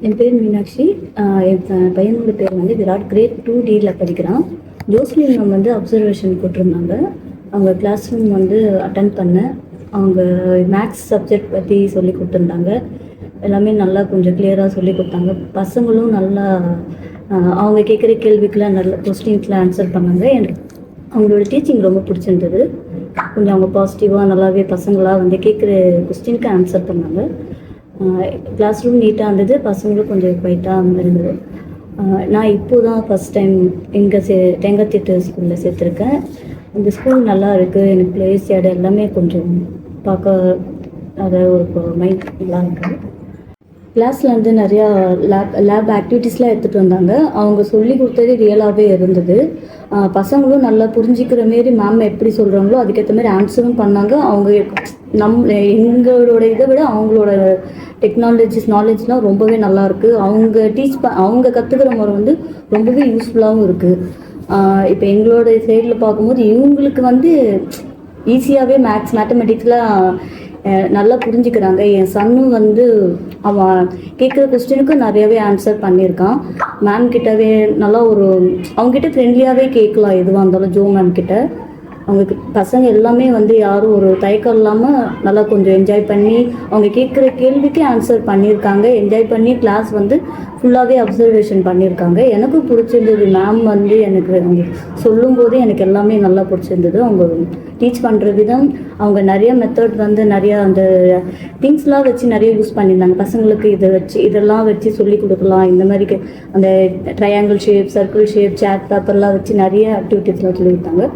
என் பேர் மீனாட்சி. என் பையனோட பேர் வந்து விராட். கிரேட் 2Dல படிக்கிறான். ஜோஸ்லின் மேம் வந்து அப்சர்வேஷன் போட்டிருந்தாங்க. அவங்க கிளாஸ் ரூம் வந்து அட்டன் பண்ணேன். அவங்க மேக்ஸ் சப்ஜெக்ட் பற்றி சொல்லி கொடுத்துருந்தாங்க. எல்லாமே நல்லா கொஞ்சம் கிளியராக சொல்லி கொடுத்தாங்க. பசங்களும் நல்லா அவங்க கேட்குற கேள்விக்கெலாம் நல்ல கொஸ்டின்ஸ்லாம் ஆன்சர் பண்ணாங்க. எனக்கு அவங்களோட டீச்சிங் ரொம்ப பிடிச்சிருந்தது. கொஞ்சம் அவங்க பாசிட்டிவாக நல்லாவே பசங்களாக வந்து கேட்குற கொஸ்டினுக்கு ஆன்சர் பண்ணாங்க. கிளாஸ் ரூம் நீட்டாக இருந்தது. பசங்களும் கொஞ்சம் குவைட்டாக இருந்தது. நான் இப்போது தான் ஃபஸ்ட் டைம் இங்கே தேங்காய்த்திட்டு ஸ்கூலில் சேர்த்துருக்கேன். இந்த ஸ்கூல் நல்லா இருக்குது. எனக்கு பிளேஸ் இடம் எல்லாமே கொஞ்சம் பார்க்க அதாவது ஒரு மைண்ட் நல்லா இருக்குது. கிளாஸில் வந்து நிறையா லேப் ஆக்டிவிட்டீஸ்லாம் எடுத்துகிட்டு வந்தாங்க. அவங்க சொல்லி கொடுத்தது ரியலாகவே இருந்தது. பசங்களும் நல்லா புரிஞ்சிக்கிற மாரி மேம் எப்படி சொல்கிறாங்களோ அதுக்கேற்ற மாதிரி ஆன்சரும் பண்ணாங்க. அவங்க எங்களோட இதை விட அவங்களோட நாலேஜ்லாம் ரொம்பவே நல்லாயிருக்கு. அவங்க கற்றுக்கிற முறை வந்து ரொம்பவே யூஸ்ஃபுல்லாகவும் இருக்குது. இப்போ எங்களோட சைடில் பார்க்கும்போது இவங்களுக்கு வந்து ஈஸியாகவே மேத்தமெட்டிக்ஸ்லாம் நல்லா புரிஞ்சுக்கிறாங்க. என் சன்னும் வந்து அவன் கேட்குற கொஸ்டினுக்கு நிறையவே ஆன்சர் பண்ணியிருக்கான். மேம் கிட்டவே நல்லா அவங்ககிட்ட ஃப்ரெண்ட்லியாகவே கேட்கலாம் எதுவாக இருந்தாலும். ஜோ மேம் கிட்ட அவங்க பசங்க எல்லாமே வந்து யாரும் ஒரு தயக்கம் இல்லாமல் நல்லா கொஞ்சம் என்ஜாய் பண்ணி அவங்க கேட்குற கேள்விக்கு ஆன்சர் பண்ணியிருக்காங்க. என்ஜாய் பண்ணி கிளாஸ் வந்து ஃபுல்லாகவே அப்சர்வேஷன் பண்ணியிருக்காங்க. எனக்கும் பிடிச்சிருந்தது. மேம் வந்து எனக்கு அவங்க சொல்லும்போது எனக்கு எல்லாமே நல்லா பிடிச்சிருந்தது. அவங்க டீச் பண்ணுற விதம், அவங்க நிறைய மெத்தட் வந்து நிறையா அந்த திங்ஸ்லாம் வச்சு நிறைய யூஸ் பண்ணியிருந்தாங்க. பசங்களுக்கு இதெல்லாம் வச்சு சொல்லி கொடுக்கலாம். இந்த மாதிரி அந்த triangle shape, circle shape, chart பேப்பர்லாம் வச்சு நிறைய ஆக்டிவிட்டீஸ்லாம் சொல்லி கொடுத்தாங்க.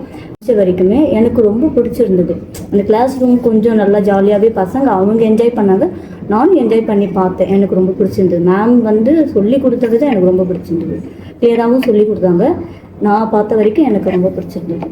வரைக்குமே எனக்கு ரொம்ப பிடிச்சிருந்தது. அந்த கிளாஸ் ரூம் கொஞ்சம் நல்லா ஜாலியாகவே பசங்க அவங்க என்ஜாய் பண்ணாங்க. நானும் என்ஜாய் பண்ணி பார்த்தேன். எனக்கு ரொம்ப பிடிச்சிருந்தது. மேம் வந்து சொல்லி கொடுத்தது தான் எனக்கு ரொம்ப பிடிச்சிருந்தது. கிளியராகவும் சொல்லி கொடுத்தாங்க. நான் பார்த்த வரைக்கும் எனக்கு ரொம்ப பிடிச்சிருந்தது.